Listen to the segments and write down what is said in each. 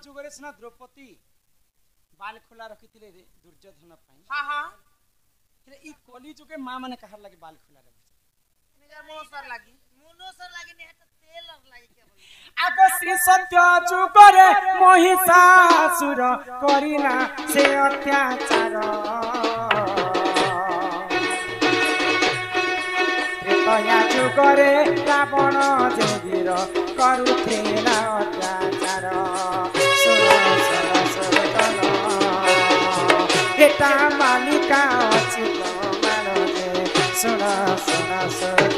जुगरे सिना द्रौपदी बाल खोला रखिथिले रे दुर्योधन पई हां हां ई कली जुगे मां माने कहर लागि बाल खोला रखि निजा मोसर लागी ने त तेल लागी के बोल आको श्री सत्य जुगरे महिषासुर करिना से अत्याचार त्रेतया जुगरे रावण जोगीर करुथिला अत्याचार एटा मालिका अचित मानजे सुन सुन सुन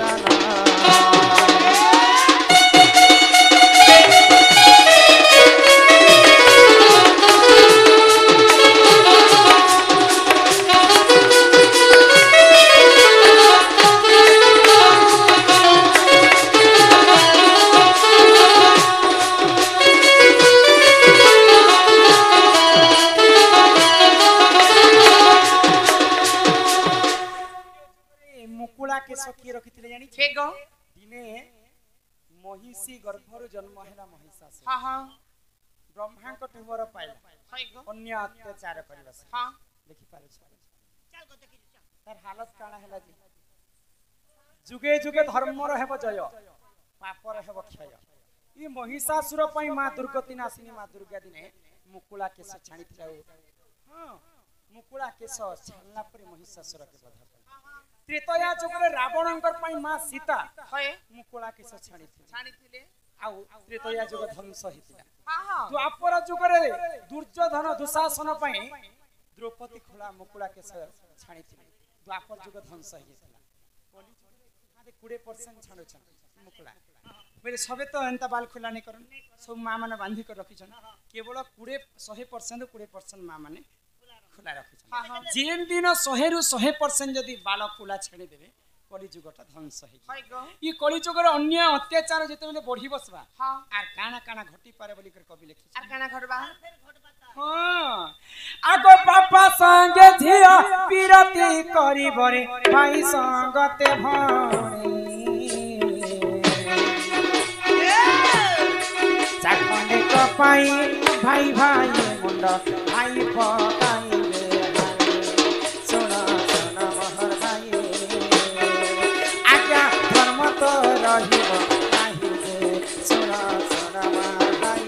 के सखी रखिथिले जानी छे गो दिने महिषी गर्भरु जन्म हैला महिषासुर हां हां ब्रह्मा को ठुवर पाइला हाय गो अन्य अत्याचार करबस हां देखि पारे छ चल गो देखि चल तार हालत काना हैला जी जुगे जुगे धर्म रहबो जय पाप रहबो क्षय ई महिषासुर पई मां दुर्गति नासिनी मां दुर्गा दिने मुकुला केस छाणिथिला हां मुकुला केस छालना परे महिषासुर के वध त्रेतया जुगरे रावणंकर पई मां सीता हय मुकुला केस छाणिथिले आ त्रेतया जुग ध्वंस हितिला हां हां द्वापर जुगरे दुर्योधन दुशासन पई द्रौपदी खोला मुकुला केस छाणिथिले द्वापर जुग ध्वंस हितिला कली जुगरे 20% छाणो छ मुकुला बेले सबे तो एंता बाल खुला नहीं करन सब मां माने बांधी कर रखि छन केवल 100% 20% मां माने खुला रखि छन हां हां जेन दिन 100 रु 100% जदी बाल खुला छेड़ी देबे कली जुगटा ध्वंस हे हाय गो ई कली जुगर अन्य अत्याचार जते बेले बढ़ी बसबा हां आर काना काना घटी पारे बोली कर कवि लिखि आर काना घटबा हां आगो बापा संगे झिया पिरती करी बरे भाई संगते भणी चाखंडे कपाई भाई भाई मुंड भाई पकाई रे सोना सोना महर भाई आज्ञा धर्म तो रहिबो नाही रे सोना सोना महर भाई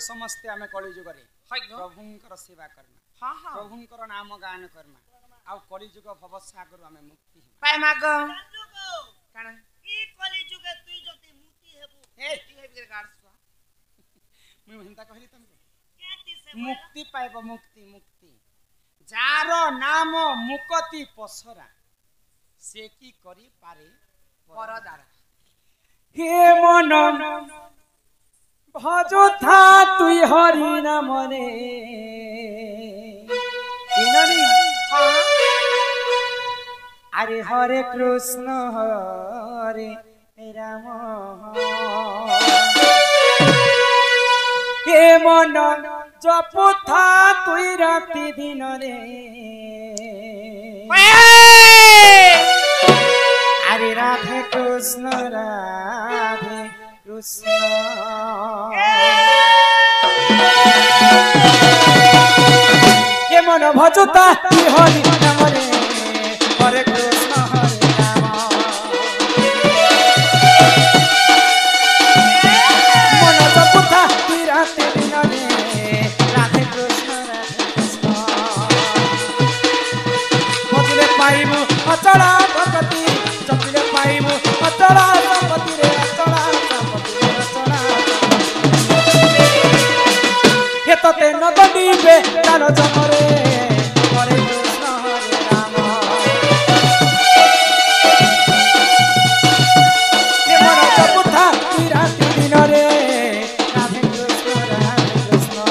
समस्ते आमे कली जुगरे प्रभुंकर सेवा करना हां हां प्रभुंकर नाम गान करना आ कली जुग भव सागर आमे मुक्ति पाए माग काना ई कली जुगे तुई जति मुक्ति हेबु मुक्ति हेबि रे गाडसवा मुई हिंता कहली तुमके केति से मुक्ति पाइबो मुक्ति मुक्ति जारो नाम मुक्ति पसरा से की करी पारे परदार हे मन भजुथा तुई हरि नाम रे इननी अरे हरे कृष्ण हरे राम हे मन जपुथा तुई राति दिन रे अरे राधे कृष्ण राधे कृष्ण ये मन भजुता हरि नाम रे हरे कृष्ण हरे राम मन जपुता राति दिन रे राधे कृष्ण भजले पाइबु अचला भक्ति जपिले पाइबु अचला संपत्ति रे अचला संपत्ति रे अचला तते न दंडीबे तार जमरे हरे कृष्ण हरे राम ये मन जपुथा राति दिन रे राधे कृष्ण राधे कृष्ण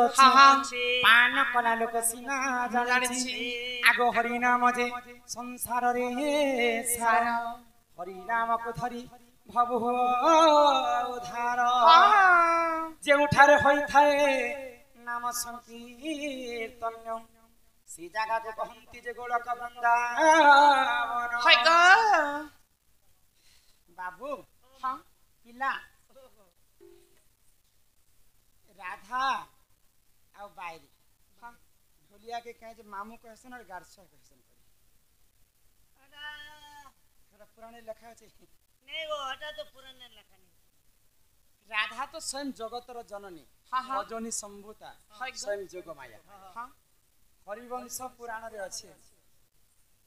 पान कला लोक सिना जानिछि आगो हरि नाम जे संसार रे सार हरि नाम को धरी भव उधार जेउठारे होई थाए नाम संकीर्तन से जगह को कहंती जे गोलक वृंदावन हाय ग बाबू हां पिला राधा आ बायरी हां ढोलिया के कहे जे मामू कहसन और गारसा कहसन थोड़ा पुराने लिखा है नहीं वो हटा तो पुराने लिखा नहीं राधा तो स्वयं जगतर जननी हां हां अजनी संभूता स्वयं जोग माया हां हरिवंश पुराण रे अछि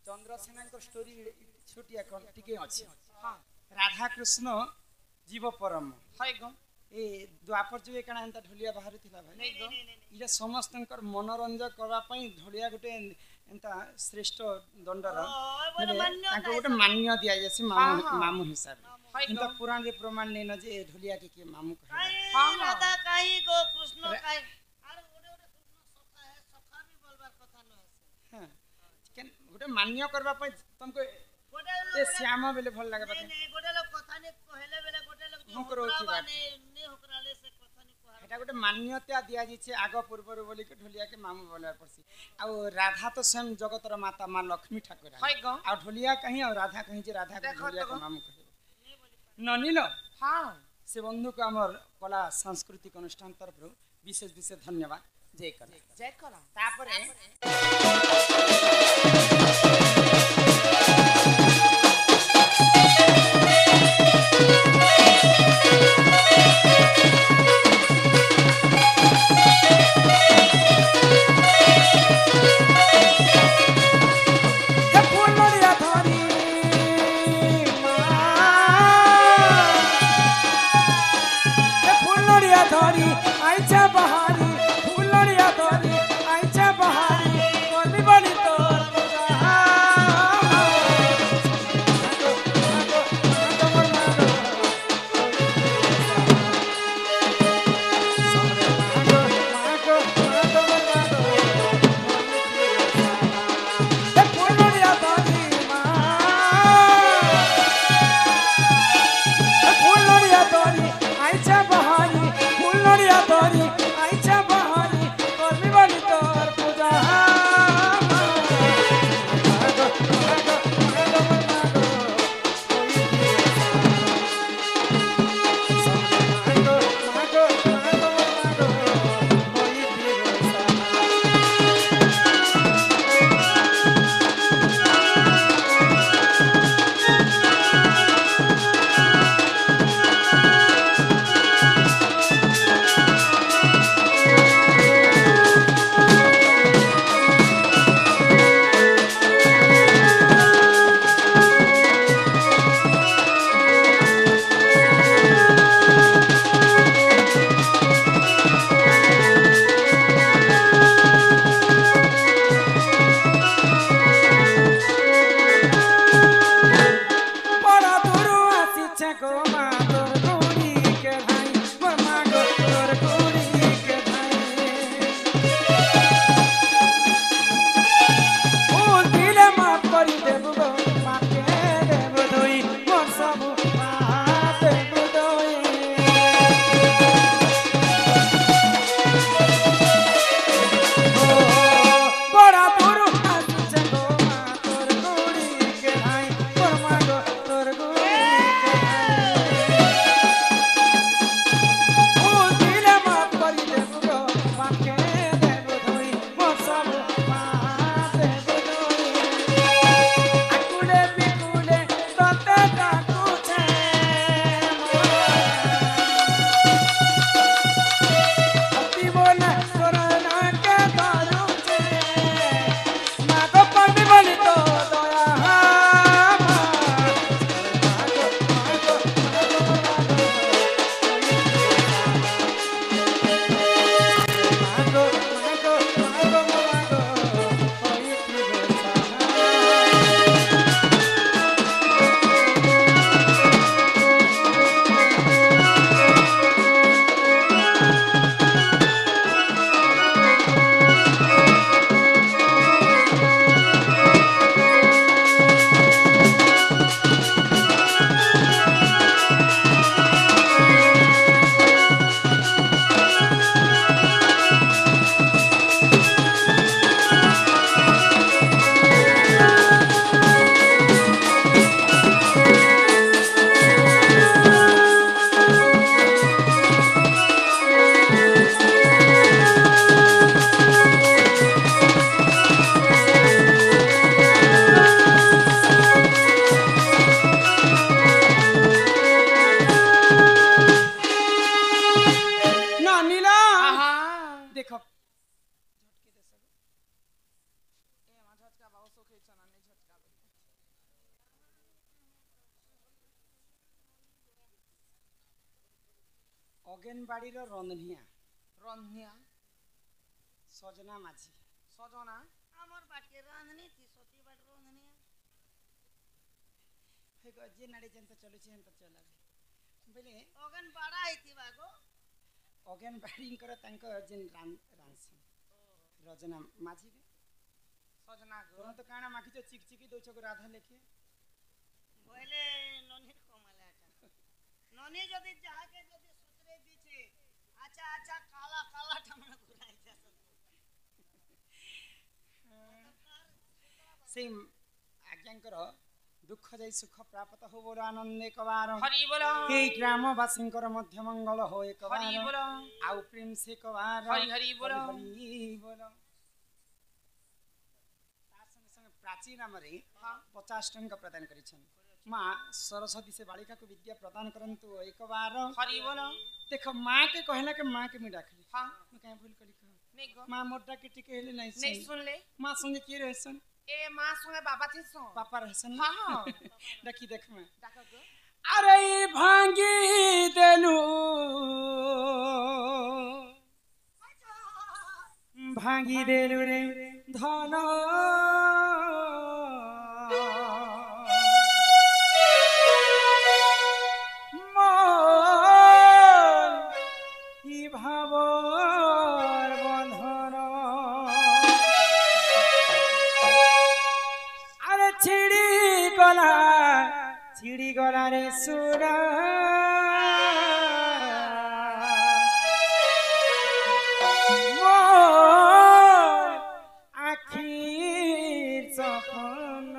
चंद्रसेना को स्टोरी छोटिया टिके अछि हां राधा कृष्ण जीव परम हाय ग ए द्वापर जुगे कणा एंता ढोलिया बाहर थिला भाई नहीं ग इला समस्तंकर मनोरंजन करबा पई ढोलिया गुटे एंता श्रेष्ठ दंडर ताको गुटे मान्य दिया जैसे मामू हिसाब एंता पुराण रे प्रमाण लेन जे ढोलिया के मामू कहे हां राधा काई गो कृष्ण काई अरे ओडे कृष्ण सखा है सखा भी बोलबार कथा न है हां केन गुटे मान्य करबा पई तुमको ए श्यामा बेले भल लागे बाटे नहीं गोटे लोग कथा ने कहले बेले गोटे लोग हम करो की बात ने होकराले से कथा ने कहले एटा गुटे मान्यता दिया जिछे आगो पूर्वर बोली के ढोलिया के मामू बोलार पड़सी आ राधा तो स्वयं जगतर माता मां लक्ष्मी ठाकुर हाय ग आ ढोलिया कहीं और राधा कहीं जे राधा के ढोलिया के मामू कहे ननिल हां से बंधु को हमर कला सांस्कृतिक अनुष्ठान तरफ विशेष विशेष धन्यवाद जय कला तापरे धरी आइचा बहारी फुलड़िया धरी आइचा बहारी कोली बड़ी तोर ଅଗେନବାଡ଼ିର ରନ୍ଧନିଆ ରନ୍ଧିଆ ସଜନା ମାଝି ସଜନା আমার বাটকে রাঁধনি থি সতী বাট রাঁধনি ଯେ ନାଡ଼ି ଯେନ୍ତା ଚଲୁଛି ହେନ୍ତା ଚଲାବେ ବୋଇଲେ অগন বাড়া হইতিবা গো ଅଗେନବାଡ଼ିଙ୍କର ତାଙ୍କ ଯେନ୍ ରାନ୍ଧସନ୍ ରଜନା ମାଝିକେ ସଜନା ଗো ତୁମେ ତ କାଣା ମାଖିଛ ଚିକ୍ ଚିକି ଦଉଛ ଗো ରାଧା ଲେଖେ বলে ননির কমালাটা ননি যদি যাহাকে যদি সুতরে দিছে আচ্ছা আচ্ছা কালা কালা টামনা ঘুরাই যাস ସେଇ ଆଜ୍ଞାଙ୍କର ଦୁଃଖ ଯାଇ ସୁଖ ପ୍ରାପ୍ତ ହଉ ବୋଲ ଆନନ୍ଦ ଏକବାର ହରି ବୋଲ ଏଇ ଗ୍ରାମବାସୀଙ୍କର ମଧ୍ୟ ମଙ୍ଗଳ ହଉ ହରି ଏକବାର ବୋଲ ଆଉ ପ୍ରେମ ସେ ଏକବାର ହରି ହରି ବୋଲ ହରି ବୋଲ ତା ସଙ୍ଗେ ସଙ୍ଗେ ପ୍ରାଚୀ ନାମରେ 50 ଟଙ୍କା ପ୍ରଦାନ କରିଛନ୍ତି ମା ସରସ୍ୱତୀ ସେ ବାଳିକାକୁ ବିଦ୍ୟା ପ୍ରଦାନ କରନ୍ତୁ ଏକବାର ହରି ବୋଲ ଦେଖ ମାଁ के कहला के माँ के मैं डाकली हाँ मैं कहीं भूल कली कह नहीं गो माँ मोर डाके टिके हेले नहीं नहीं सुन सुनले माँ संगे के रहसन ए माँ संगे बाबा थी सो पापा रहसन हाँ हाँ देखी देख मैं डाका गो अरे भांगी देलू भांगी देलू रे धन ভাবর বন্ধন আরে ছিড়ি গলা রে সুরা আখির সপন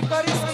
କରି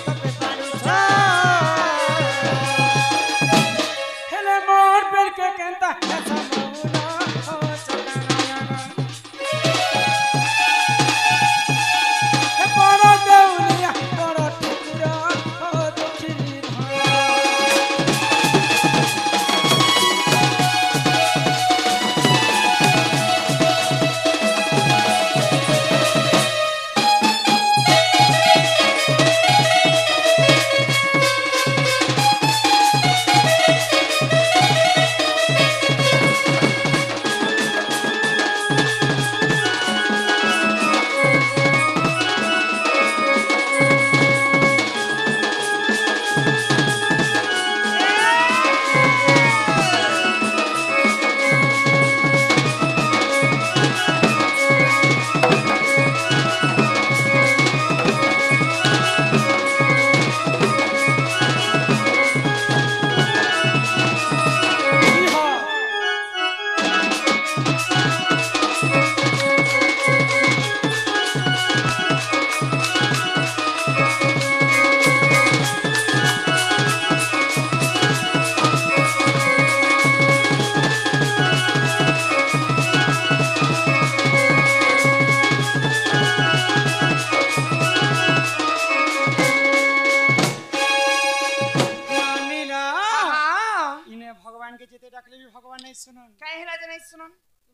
डाकले भी भगवान नहीं सुनन काहे हेला जे नहीं सुनन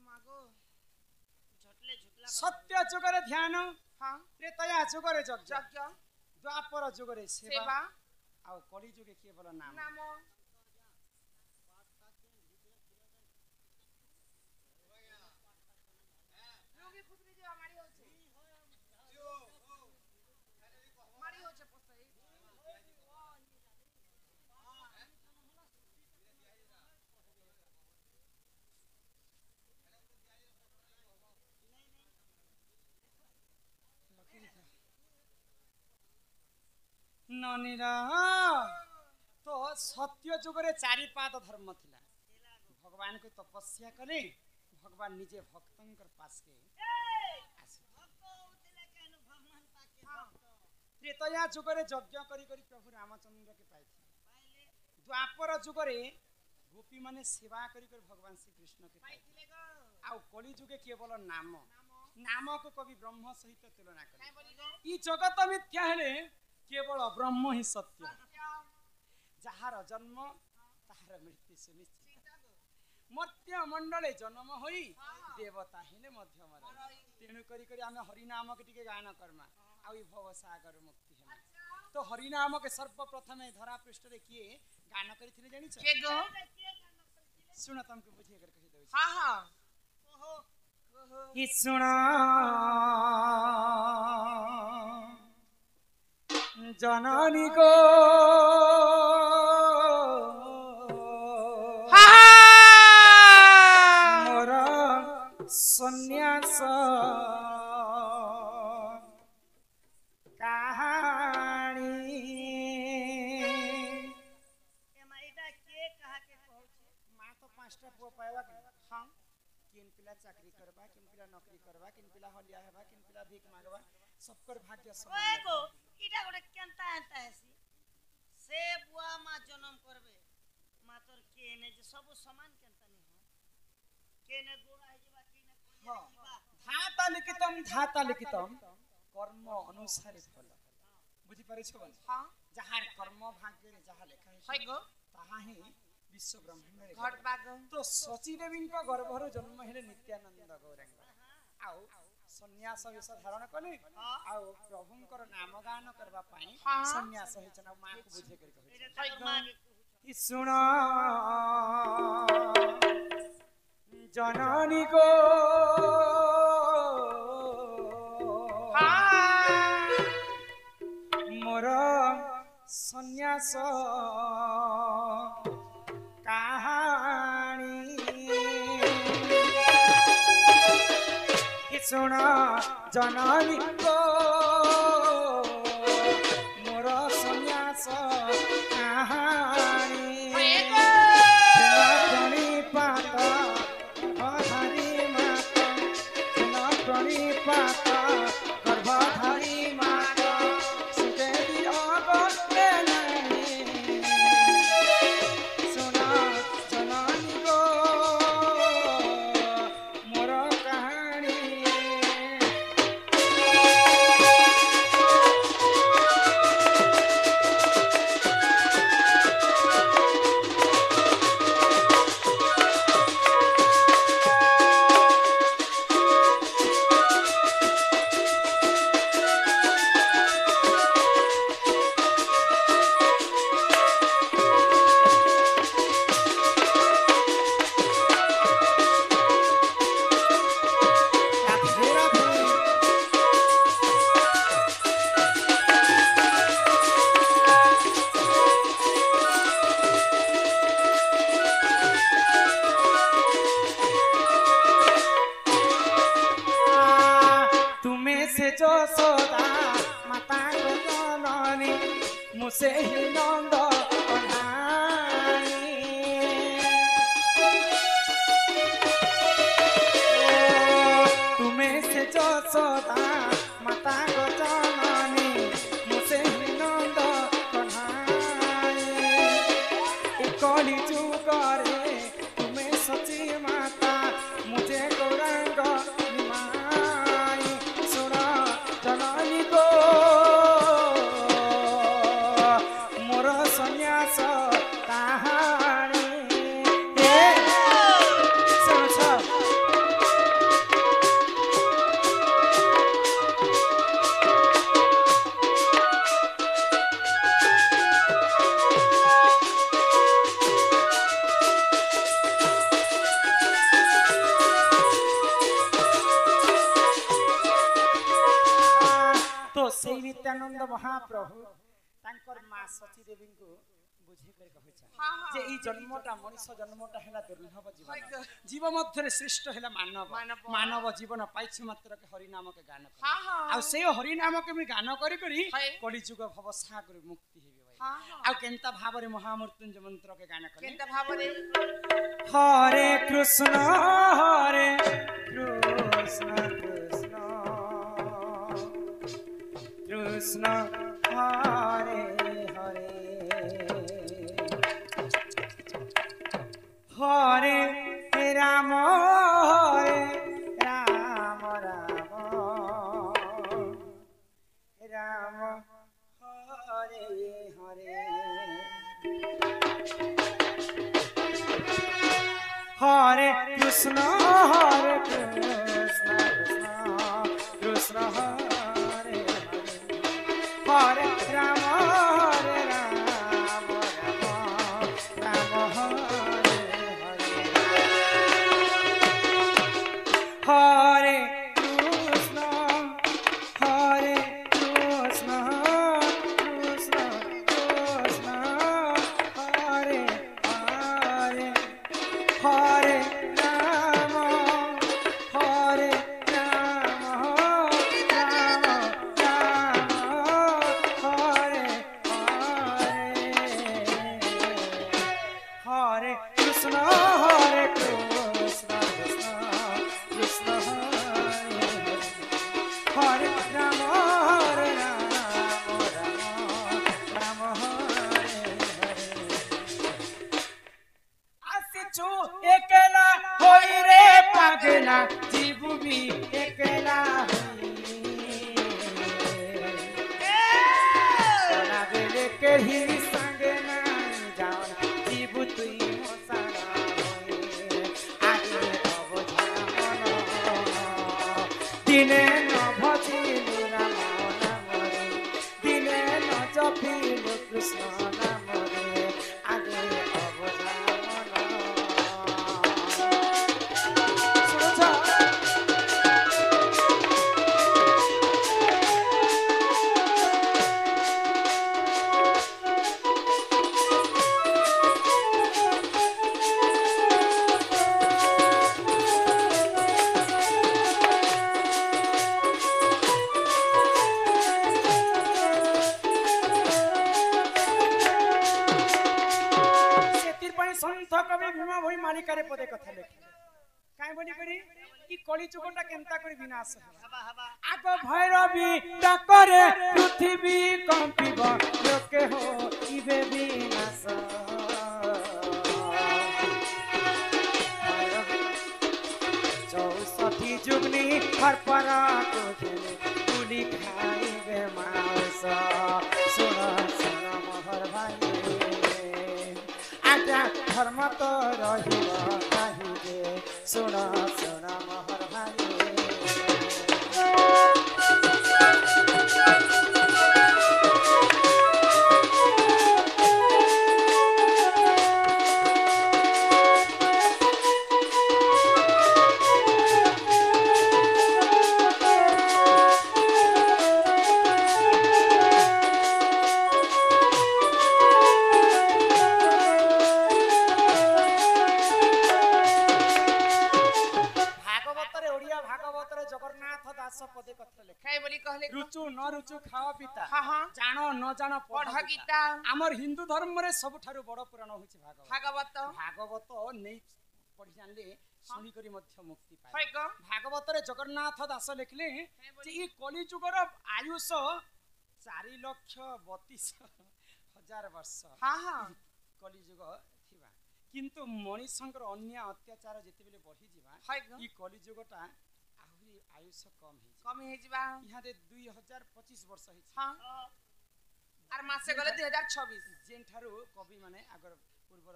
मागो झटले झुटला सत्य जुगरे ध्यान हां त्रेतया जुगरे यज्ञ यज्ञ द्वापर जुगरे सेवा सेवा आउ कली जुगे केवल नाम नाम योगी पुत्री जे हमारी होছে हमारी होছে পছাই ननीरा तो सत्य जुगरे चारि पाद धर्म थिला भगवान को तपस्या करे भगवान निजे भक्तंकर पास के आसे भक्तो उतले केनु भगवान पाके भक्त त्रेतया जुगरे यज्ञ करी करी प्रभु रामचंद्र के पाई पाइले द्वापर जुगरे गोपी माने सेवा करी करी भगवान श्री कृष्ण के पाई पाइले गो आउ कली जुगे केवल नाम नाम को कवि ब्रह्म सहित तुलना करे काहे बोली गो ई जगत मिथ्या हेले केवल ब्रह्म ही सत्य जहार जन्म ताहार मृत्यु सुनिश्चित मर्त्य मंडले जन्म होई देवता हेले मध्य मर तेणु करी करी आमे हरि नाम के टिके गान कर्मा आ ई भव सागर मुक्ति हेमा तो हरि नाम के सर्वप्रथम धरा पृष्ठ रे किए गान करिथिले जानि छ के गो सुन तुमके बुझिए कर कहि दउ हां हां ओहो ओहो कि सुना जननी को मोर सन्यास कहानी एमा एटा के कहा के कहू छे माँ तो पांचटा पुआ पाएवा के हाँ किन पिला चाकरी करबा किन पिला नौकरी करबा किन पिला हलिया हेबा किन पिला भीख मांगबा सबकर भाग्य समान ओएगो इटा गोटे केनता एंता हेसी से बुआ मा जन्म करबे मातर केने जे सब समान केनता नहीं हो केने गोरा है जेबा केने कोई हाँ जीवा धाता लिखितम कर्म अनुसार फल बुझी पारे छ बन हां जहार कर्म भाग्य रे जहा लेखा है है गो ताहा ही विश्व ब्रह्मांड रे घट बाग तो सची देवी को गर्भर जन्म हेले नित्यानंद गौरांग आउ सन्यास विष धारण कले आउ प्रभुंकर नाम गान करबा पाई हाँ। सन्यास होय छना मां को बुझे कर कहै एटा तो मागे कि सुन जननी को मोर सन्यास कहानी कि सुन जननी को मोर सन्यास कहानी प्रणिपात गर्भधारी माता प्रणिपात गर्भधारी माता सुदेवी अगस्त्य नारी सुना जननी गो मोर कहानी राधे राधे तुम्हें से जो सोदा माता को जननी मुझसे ही नंद कन्हाई तुम्हें से जो सोदा माता को जननी मुझसे ही नंद कन्हाई कली चुकरे तुम्हें सची माता मुझे गौरांग निमाई सुना जननी को मोर सन्यास कहानी ସେଇ ନିତ୍ୟାନନ୍ଦ ମହାପ୍ରଭୁ ତାଙ୍କର ମା ସତୀ ଦେବୀଙ୍କୁ ବୁଝେଇ କରି କହିଛନ୍ हाँ, हाँ। ଯେ ଏଇ ଜନ୍ମଟା ମଣିଷ ଜନ୍ମଟା ହେଲା ଦୁର୍ଲଭ ଜୀବନ ହଇଗ। ଜୀବ ମଧ୍ୟରେ ଶ୍ରେଷ୍ଠ ହେଲା ମାନବ ମାନବ। ମାନବ ଜୀବନ ପାଇଛି ମାତ୍ରକେ ହରିନାମକେ ଗାନ କରି हाँ, हाँ। ଆଉ ସେଇ ହରିନାମକେ ବି ଗାନ କରି କରି ହଇ। କଳିଯୁଗ ଭବ ସାଗର ମୁକ୍ତି ହେବେ ଭାଇ हाँ, हाँ। ଆଉ କେନ୍ତା ଭାବରେ ମହାମୃତ୍ୟୁଞ୍ଜୟ ମନ୍ତ୍ରକେ ଗାନ କଲେ କେନ୍ତା ଭାବରେ হরে কৃষ্ণ হরে কৃষ্ণ কৃষ্ণ হরে হরে হরে রাম হরে রাম রাম হরে হরে হরে কৃষ্ণ কৃষ্ণ কৃষ্ণ হরে হরে রাম রাম রাম হরে হরে কৃষ্ণ কৃষ্ণ কৃষ্ণ হরে হরে হরে রাম রাম হরে হরে কৃষ্ণ কৃষ্ণ কৃষ্ণ হরে রাম রাম হরে আসিছু একলা হই রে পাগলা জীববি একলা সোনা বেলে কেহি সঙ্গে না যাও না জীব তুই মশানা আগে অবধা মন দিনে ন ভজিলু রাম নামরে দিনে ন জপিলু কৃষ্ণ নামরে আগে অবধা সন্ত কবি ভীম ভই মালিকারে পদে কথা লেখে কাই বলি করি কি কলি যুগটা কেনতা করে বিনাশ হবে হাবা হাবা আগ ভৈরবী ডাকরে পৃথিবী কম্পিব লোকে হইবে বিনাশ চৌষঠি যুগনি হরপরা কোজনে গুলি খাইবে মাংস শুন শুন মোহর ভাই আজ্ঞা ধর্ম তো রহিব কাহিবে শুন শুন মোহর ভাই খাই বলি কহলে রুচু ন রুচু খাওয়া পিতা हाँ हाँ জাণ ন জাণ পঢ় পঢ় গীতা গীতা আমার হিন্দু ধর্মরে সবুঠারু বড় পুরাণ হচ্ছে ভাগবত ভাগবত ভাগবত নেই পড়ি জানলে শুনি করি মধ্য মুক্তি পায় হয় গ ভাগবতরে জগন্নাথ দাস লিখলে যে এই কলি যুগর আয়ুষ 4,32,000 বর্ষ हाँ हाँ কলি যুগ থিবা কিন্তু মଣିষଙ୍କର ଅନ୍ୟ ଅତ୍ୟାଚାର ଯେତେବେଳେ ବଢି ଯିବା হয় গ এই কলি যুগটা ଆହୁରି ଆୟୁଷ କମ ହେଇଯିବ কমি হয়ে যাবা ইহাদে 2025 ବର୍ଷ ହେଇଛି हाँ আর মাসে গলে 2026 যেঠাରୁ কবি মানে আগর পূর্বর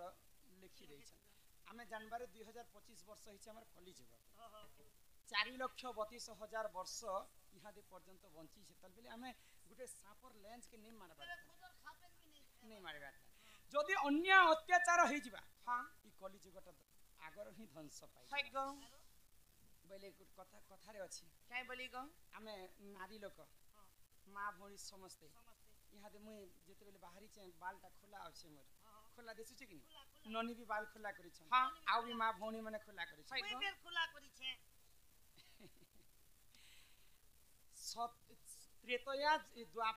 লিখি ଦେଇଛନ୍ ଆମେ ଜାଣିବାରେ 2025 ବର୍ଷ ହେଇଛି ଆମର କଲି ଯୁଗ 4,32,000 ବର୍ଷ ইহাদে পর্যন্ত বঞ্চি সেতল বেলে ଆମେ গুটে সাপর লেন্স কে নেই মারবা নেই মারবা যদি অন্য অত্যাচার হই ଯିବା हाँ ই কলি যুগটা আগর হি ধ্বংস পাই হয় গ বলে কথা কথারে ଅଛି কাই বলি গ ଆମେ ନାରୀ ଲୋକ ମା भौणी समस्ते ସମସ୍ତେ यहाँ दे मुई जेते बेले बाहरी छे बालटा खोला अछि मोर ହଁ, खोला देसु छै कि ଖୋଲା, नहीं ଖୋଲା। ननी भी बाल खोला करी छन हाँ। आउ भी माँ भौणी माने खोला करी छन है। ମୁଇଁ ଫେर ଖୋଲା କରିଛେ सत त्रेतया द्वापर